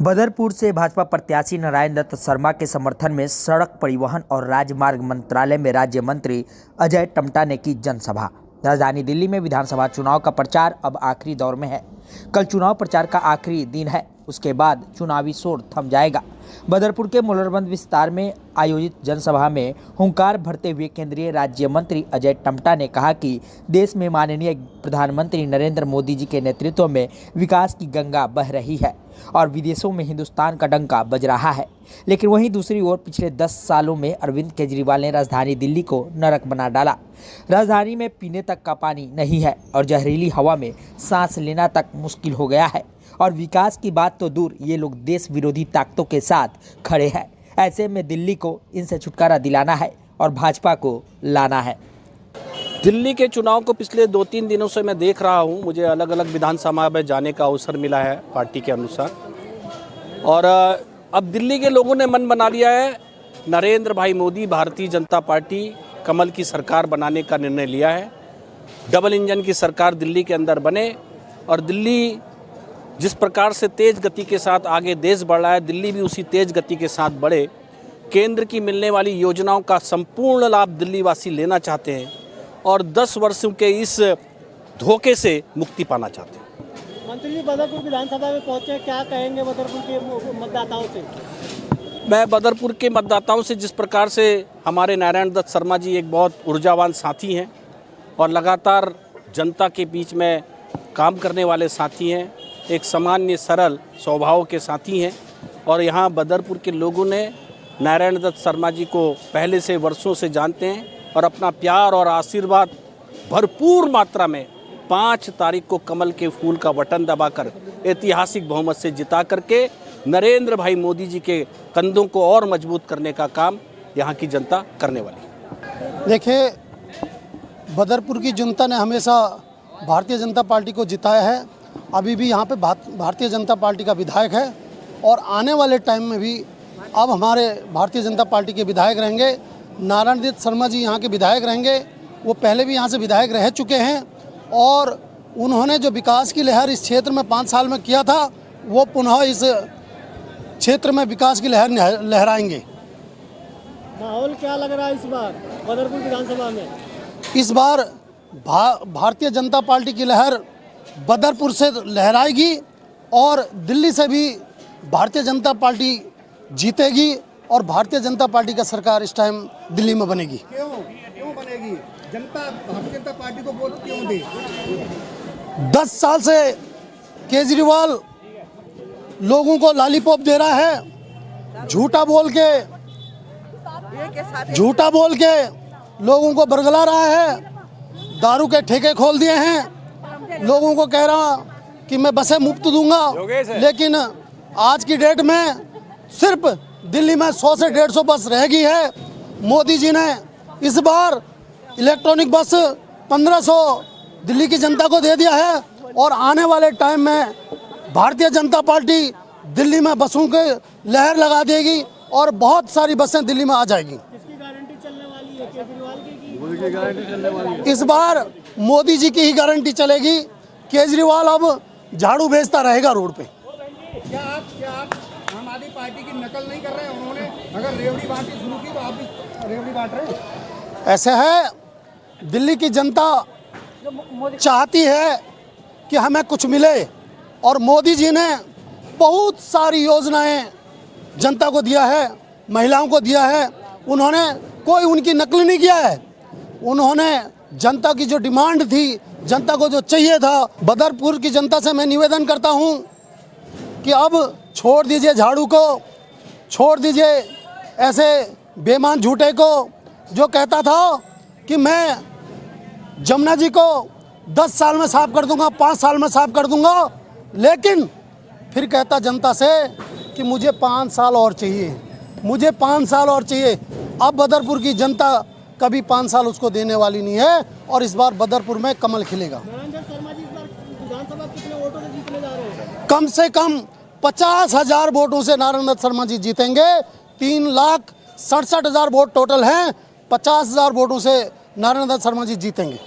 बदरपुर से भाजपा प्रत्याशी नारायण दत्त शर्मा के समर्थन में सड़क परिवहन और राजमार्ग मंत्रालय में राज्य मंत्री अजय टम्टा ने की जनसभा। राजधानी दिल्ली में विधानसभा चुनाव का प्रचार अब आखिरी दौर में है। कल चुनाव प्रचार का आखिरी दिन है, उसके बाद चुनावी शोर थम जाएगा। बदरपुर के मोलरबंद विस्तार में आयोजित जनसभा में हुंकार भरते हुए केंद्रीय राज्य मंत्री अजय टम्टा ने कहा कि देश में माननीय प्रधानमंत्री नरेंद्र मोदी जी के नेतृत्व में विकास की गंगा बह रही है और विदेशों में हिंदुस्तान का डंका बज रहा है। लेकिन वहीं दूसरी ओर पिछले 10 सालों में अरविंद केजरीवाल ने राजधानी दिल्ली को नरक बना डाला। राजधानी में पीने तक का पानी नहीं है और जहरीली हवा में सांस लेना तक मुश्किल हो गया है। और विकास की बात तो दूर, ये लोग देश विरोधी ताकतों के साथ खड़े हैं। ऐसे में दिल्ली को इनसे छुटकारा दिलाना है और भाजपा को लाना है। दिल्ली के चुनाव को पिछले 2-3 दिनों से मैं देख रहा हूं। मुझे अलग अलग विधानसभा में जाने का अवसर मिला है पार्टी के अनुसार, और अब दिल्ली के लोगों ने मन बना लिया है। नरेंद्र भाई मोदी भारतीय जनता पार्टी कमल की सरकार बनाने का निर्णय लिया है। डबल इंजन की सरकार दिल्ली के अंदर बने और दिल्ली जिस प्रकार से तेज़ गति के साथ आगे देश बढ़ रहा है, दिल्ली भी उसी तेज़ गति के साथ बढ़े। केंद्र की मिलने वाली योजनाओं का संपूर्ण लाभ दिल्ली वासी लेना चाहते हैं और 10 वर्षों के इस धोखे से मुक्ति पाना चाहते हैं। मंत्री जी बदरपुर विधानसभा में पहुंचे, क्या कहेंगे बदरपुर के मतदाताओं से? मैं बदरपुर के मतदाताओं से, जिस प्रकार से हमारे नारायण दत्त शर्मा जी एक बहुत ऊर्जावान साथी हैं और लगातार जनता के बीच में काम करने वाले साथी हैं, एक सामान्य सरल स्वभाव के साथी हैं, और यहाँ बदरपुर के लोगों ने नारायण दत्त शर्मा जी को पहले से वर्षों से जानते हैं और अपना प्यार और आशीर्वाद भरपूर मात्रा में 5 तारीख को कमल के फूल का बटन दबाकर ऐतिहासिक बहुमत से जिता करके नरेंद्र भाई मोदी जी के कंधों को और मजबूत करने का काम यहाँ की जनता करने वाली है। देखिए, बदरपुर की जनता ने हमेशा भारतीय जनता पार्टी को जिताया है। अभी भी यहाँ पे भारतीय जनता पार्टी का विधायक है और आने वाले टाइम में भी अब हमारे भारतीय जनता पार्टी के विधायक रहेंगे। नारायण दत्त शर्मा जी यहाँ के विधायक रहेंगे। वो पहले भी यहाँ से विधायक रह चुके हैं और उन्होंने जो विकास की लहर इस क्षेत्र में 5 साल में किया था, वो पुनः इस क्षेत्र में विकास की लहर लहराएंगे। माहौल क्या लग रहा है इस बार बदरपुर विधानसभा में? इस बार भारतीय जनता पार्टी की लहर बदरपुर से लहराएगी और दिल्ली से भी भारतीय जनता पार्टी जीतेगी और भारतीय जनता पार्टी का सरकार इस टाइम दिल्ली में बनेगी। क्यों बनेगी? जनता भारतीय जनता पार्टी को वोट क्यों दे? 10 साल से केजरीवाल लोगों को लॉलीपॉप दे रहा है, झूठा बोल के लोगों को बरगला रहा है, दारू के ठेके खोल दिए हैं, लोगों को कह रहा कि मैं बसें मुफ्त दूंगा। लेकिन आज की डेट में सिर्फ दिल्ली में 100 से 150 बस रह गई है। मोदी जी ने इस बार इलेक्ट्रॉनिक बस 1500 दिल्ली की जनता को दे दिया है और आने वाले टाइम में भारतीय जनता पार्टी दिल्ली में बसों के लहर लगा देगी और बहुत सारी बसें दिल्ली में आ जाएगी। किसकी गारंटी चलने वाली है? केजरीवाल की मोदी की गारंटी चलने वाली है? इस बार मोदी जी की ही गारंटी चलेगी। केजरीवाल अब झाड़ू भेजता रहेगा रोड पे। क्या आप आम आदमी पार्टी की नकल नहीं कर रहे हैं? उन्होंने अगर रेवड़ी बांटनी शुरू की तो आप भी रेवड़ी बांट रहे हैं। ऐसे है, दिल्ली की जनता चाहती है कि हमें कुछ मिले और मोदी जी ने बहुत सारी योजनाएं जनता को दिया है, महिलाओं को दिया है। उन्होंने कोई उनकी नकल नहीं किया है। उन्होंने जनता की जो डिमांड थी, जनता को जो चाहिए था, बदरपुर की जनता से मैं निवेदन करता हूं कि अब छोड़ दीजिए झाड़ू को, छोड़ दीजिए ऐसे बेईमान झूठे को जो कहता था कि मैं जमुना जी को 10 साल में साफ कर दूंगा, 5 साल में साफ कर दूंगा, लेकिन फिर कहता जनता से कि मुझे 5 साल और चाहिए, मुझे 5 साल और चाहिए। अब बदरपुर की जनता कभी 5 साल उसको देने वाली नहीं है और इस बार बदरपुर में कमल खिलेगा। नारायण दत्त शर्मा जी इस बार विधानसभा कितने वोटों से जीतने जा रहे हैं? कम से कम 50,000 वोटों से नारायण दत्त शर्मा जी जीतेंगे। 3,67,000 वोट टोटल हैं। 50,000 वोटों से नारायण दत्त शर्मा जी जीतेंगे।